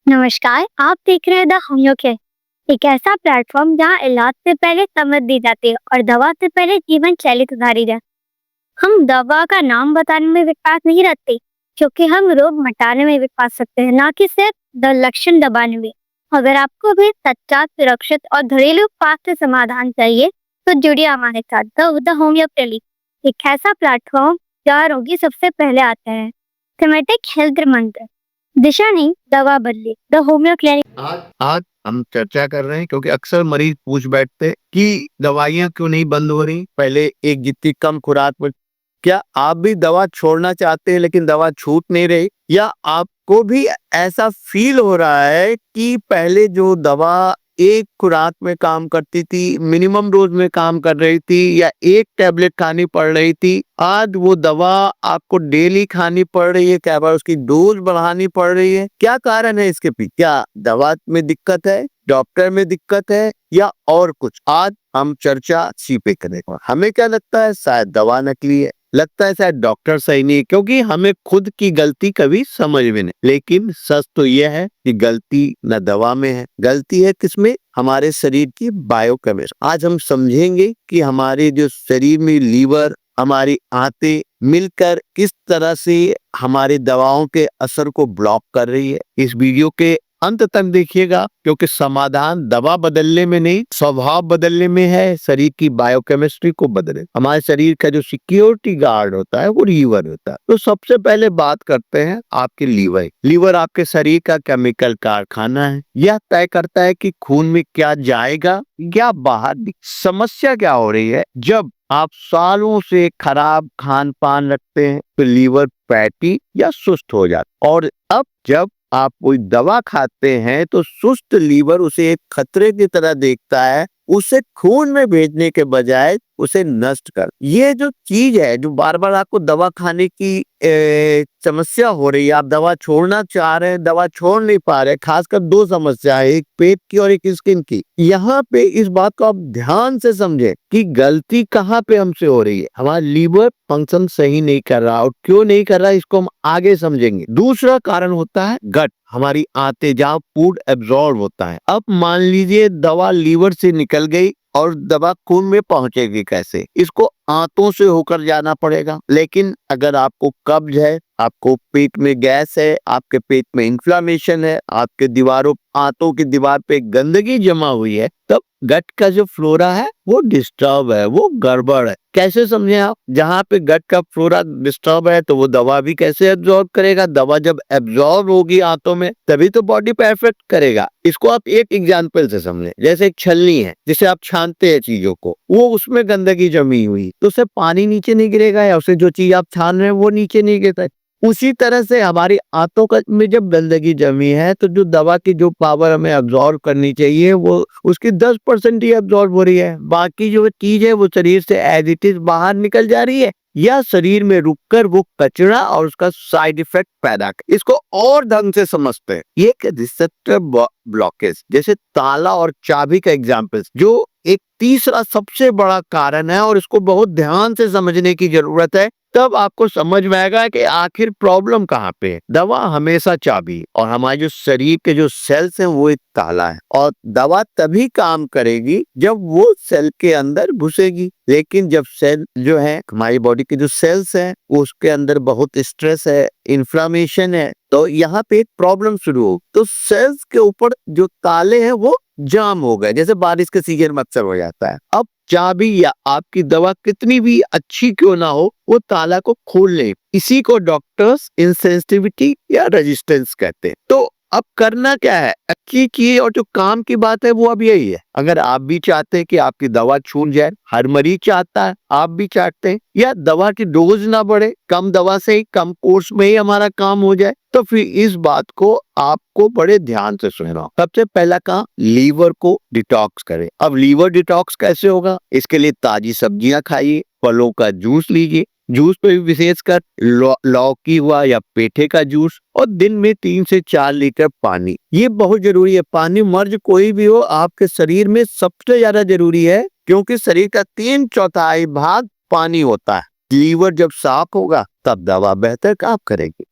नमस्कार, आप देख रहे हैं द होम्यो केयर, एक ऐसा प्लेटफॉर्म जहां इलाज से पहले समझ दी जाती है और दवा से पहले जीवन शैली सुधारी जाए। हम दवा का नाम बताने में विश्वास नहीं रखते, क्योंकि हम रोग मिटाने में विश्वास रखते हैं, ना कि सिर्फ लक्षण दबाने में। अगर आपको भी सच्चा, सुरक्षित और घरेलू स्वास्थ्य समाधान चाहिए, तो जुड़िए हमारे साथ द होम्यो क्लिनिक, एक ऐसा प्लेटफॉर्म जहाँ रोगी सबसे पहले आते हैं। थीमेटिक हेल्थ मंत्र, दिशा नहीं दवा बदले, द होम्यो क्लिनिक। आज हम चर्चा कर रहे हैं क्योंकि अक्सर मरीज पूछ बैठते हैं कि दवाइयाँ क्यों नहीं बंद हो रही पहले एक जितनी कम खुराक में। क्या आप भी दवा छोड़ना चाहते हैं लेकिन दवा छूट नहीं रही, या आपको भी ऐसा फील हो रहा है कि पहले जो दवा एक खुराक में काम करती थी, मिनिमम डोज में काम कर रही थी, या एक टैबलेट खानी पड़ रही थी, आज वो दवा आपको डेली खानी पड़ रही है, क्या बार उसकी डोज बढ़ानी पड़ रही है? क्या कारण है इसके पीछे? क्या दवा में दिक्कत है, डॉक्टर में दिक्कत है, या और कुछ? आज हम चर्चा इसी पे करेंगे। हमें क्या लगता है, शायद दवा नकली है, लगता है शायद डॉक्टर सही नहीं है, क्योंकि हमें खुद की गलती कभी समझ में नहीं। लेकिन सच तो यह है कि गलती न दवा में है, गलती है किसमें? हमारे शरीर की बायोकेमिस्ट्री। आज हम समझेंगे कि हमारे जो शरीर में लीवर, हमारी आंतें मिलकर किस तरह से हमारी दवाओं के असर को ब्लॉक कर रही है। इस वीडियो के अंत तक देखिएगा, क्योंकि समाधान दवा बदलने में नहीं, स्वभाव बदलने में है। शरीर की बायोकेमिस्ट्री को बदले। हमारे शरीर का जो सिक्योरिटी गार्ड होता है वो लीवर होता है। तो सबसे पहले बात करते हैं आपके लीवर। लीवर आपके शरीर का केमिकल कारखाना है। यह तय करता है कि खून में क्या जाएगा या बाहर। समस्या क्या हो रही है? जब आप सालों से खराब खान पान रखते हैं तो लीवर फैटी या सुस्त हो जाता है, और अब जब आप कोई दवा खाते हैं तो सुस्त लीवर उसे एक खतरे की तरह देखता है, उसे खून में भेजने के बजाय उसे नष्ट कर। ये जो चीज है, जो बार बार आपको दवा खाने की समस्या हो रही है, आप दवा छोड़ना चाह रहे हैं, दवा छोड़ नहीं पा रहे, खासकर दो समस्या है, एक पेट की और एक स्किन की। यहाँ पे इस बात को आप ध्यान से समझें कि गलती कहाँ पे हमसे हो रही है। हमारा लीवर फंक्शन सही नहीं कर रहा, और क्यों नहीं कर रहा इसको हम आगे समझेंगे। दूसरा कारण होता है गट, हमारी आंतें जहाँ फूड एब्जॉर्ब होता है। अब मान लीजिए दवा लीवर से निकल गई और दवा खून में पहुंचेगी कैसे? इसको आंतों से होकर जाना पड़ेगा। लेकिन अगर आपको कब्ज है, आपको पेट में गैस है, आपके पेट में इन्फ्लामेशन है, आपके दीवारों आंतों की दीवार पे गंदगी जमा हुई है, तब गट का जो फ्लोरा है वो डिस्टर्ब है, वो गड़बड़ है। कैसे समझे आप? जहाँ पे गट का फ्लोरा डिस्टर्ब है तो वो दवा भी कैसे एब्जॉर्ब करेगा? दवा जब एब्जॉर्ब होगी आंतों में तभी तो बॉडी पे इफेक्ट करेगा। इसको आप एक एग्जांपल से समझें। जैसे एक छलनी है जिसे आप छानते हैं चीजों को, वो उसमें गंदगी जमी हुई तो उससे पानी नीचे नहीं गिरेगा, या उससे जो चीज आप छान रहे हैं वो नीचे नहीं गिरता। उसी तरह से हमारी आंतों का में जब गंदगी जमी है तो जो दवा की जो पावर हमें अब्जॉर्ब करनी चाहिए वो उसकी 10% ही अब्जॉर्ब हो रही है। बाकी जो चीज है वो शरीर से एज इट इज बाहर निकल जा रही है, या शरीर में रुककर वो कचरा और उसका साइड इफेक्ट पैदा कर। इसको और ढंग से समझते हैं, ये एक रिसेप्टर ब्लॉकेज, जैसे ताला और चाबी का एग्जाम्पल, जो एक तीसरा सबसे बड़ा कारण है, और इसको बहुत ध्यान से समझने की जरूरत है। तब आपको समझ में आएगा कि आखिर प्रॉब्लम कहाँ पे है। दवा हमेशा चाबी, और हमारे जो शरीर के जो सेल्स हैं वो एक ताला है, और दवा तभी काम करेगी जब वो सेल के अंदर घुसेगी। लेकिन जब सेल जो है, हमारी बॉडी के जो सेल्स हैं, उसके अंदर बहुत स्ट्रेस है, इन्फ्लामेशन है, तो यहाँ पे एक प्रॉब्लम शुरू हो। तो सेल्स के ऊपर जो ताले हैं वो जाम हो गए, जैसे बारिश के सीजन में अक्सर हो जाता है। अब चाबी या आपकी दवा कितनी भी अच्छी क्यों ना हो, वो ताला को खोल ले। इसी को डॉक्टर्स इंसेंसिटिविटी या रेजिस्टेंस कहते हैं। तो अब करना क्या है? अच्छी की और जो काम की बात है वो अब यही है। अगर आप भी चाहते हैं कि आपकी दवा छूट जाए, हर मरीज चाहता है, आप भी चाहते हैं, या दवा की डोज ना बढ़े, कम दवा से ही, कम कोर्स में ही हमारा काम हो जाए, तो फिर इस बात को आपको बड़े ध्यान से सुनना। सबसे पहला काम, लीवर को डिटॉक्स करें। अब लीवर डिटॉक्स कैसे होगा? इसके लिए ताजी सब्जियां खाइए, फलों का जूस लीजिए, जूस पे भी विशेषकर लौकी हुआ या पेठे का जूस, और दिन में 3 से 4 लीटर पानी, ये बहुत जरूरी है। पानी मर्ज कोई भी हो, आपके शरीर में सबसे ज्यादा जरूरी है, क्योंकि शरीर का 3/4 भाग पानी होता है। लीवर जब साफ होगा तब दवा बेहतर काम करेगी।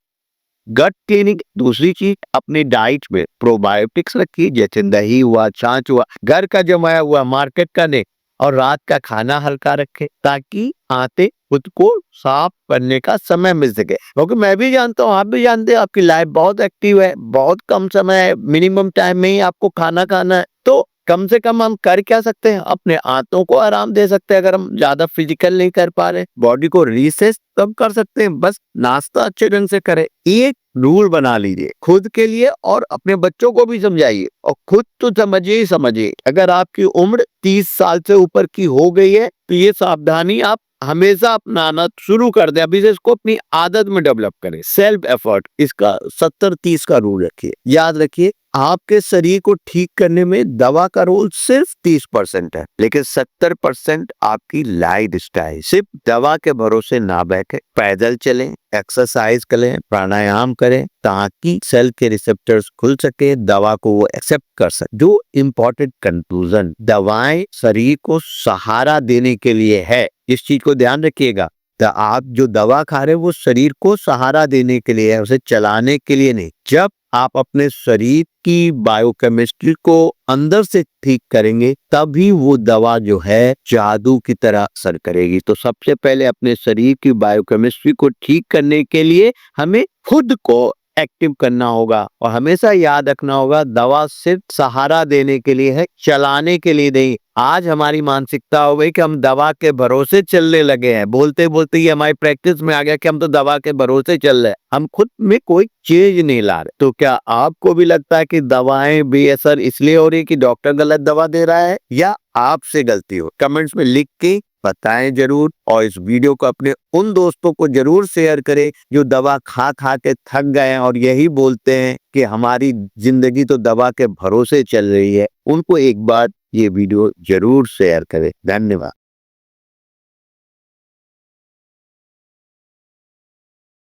गट क्लीनिंग दूसरी चीज, अपनी डाइट में प्रोबायोटिक्स रखिए, जैसे दही हुआ, छाछ हुआ, घर का जमाया हुआ, मार्केट का नहीं। और रात का खाना हल्का रखे ताकि आते खुद को साफ करने का समय मिल सके, क्योंकि मैं भी जानता हूँ, आप भी जानते हैं, आपकी लाइफ बहुत एक्टिव है, बहुत कम समय है, मिनिमम टाइम में ही आपको खाना खाना है। तो कम से कम हम कर क्या सकते हैं, अपने आंतों को आराम दे सकते हैं। अगर हम ज्यादा फिजिकल नहीं कर पा रहे, बॉडी को रीसेट तब कर सकते हैं, बस नाश्ता अच्छे ढंग से करें। एक रूल बना लीजिए खुद के लिए और अपने बच्चों को भी समझाइए, और खुद तो समझिए ही समझिए। अगर आपकी उम्र 30 साल से ऊपर की हो गई है तो ये सावधानी आप हमेशा अपनाना शुरू कर दें, अभी से इसको अपनी आदत में डेवलप करें। सेल्फ एफर्ट, इसका 70-30 का रूल रखिए। याद रखिए, आपके शरीर को ठीक करने में दवा का रोल सिर्फ 30% है, लेकिन 70% आपकी लाइफ स्टाइल। सिर्फ दवा के भरोसे ना बैठे, पैदल चलें, एक्सरसाइज करें, प्राणायाम करें, ताकि सेल के रिसेप्टर्स खुल सके, दवा को वो एक्सेप्ट कर सके। जो इम्पोर्टेंट कंक्लूजन, दवाएं शरीर को सहारा देने के लिए है, इस चीज को ध्यान रखिएगा। तो आप जो दवा खा रहे हैं वो शरीर को सहारा देने के लिए है, उसे चलाने के लिए नहीं। जब आप अपने शरीर की बायोकेमिस्ट्री को अंदर से ठीक करेंगे, तभी वो दवा जो है जादू की तरह असर करेगी। तो सबसे पहले अपने शरीर की बायोकेमिस्ट्री को ठीक करने के लिए हमें खुद को एक्टिव करना होगा, और हमेशा याद रखना होगा, दवा सिर्फ सहारा देने के लिए है, चलाने के लिए नहीं। आज हमारी मानसिकता हो गई कि हम दवा के भरोसे चलने लगे हैं, बोलते बोलते ही हमारी प्रैक्टिस में आ गया कि हम तो दवा के भरोसे चल रहे हैं, हम खुद में कोई चेंज नहीं ला रहे। तो क्या आपको भी लगता है कि दवाएं बेअसर इसलिए हो रही कि डॉक्टर गलत दवा दे रहा है, या आपसे गलती हो? कमेंट्स में लिख के बताएं जरूर, और इस वीडियो को अपने उन दोस्तों को जरूर शेयर करें जो दवा खा खा के थक गए हैं और यही बोलते हैं कि हमारी जिंदगी तो दवा के भरोसे चल रही है। उनको एक बार ये वीडियो जरूर शेयर करें। धन्यवाद।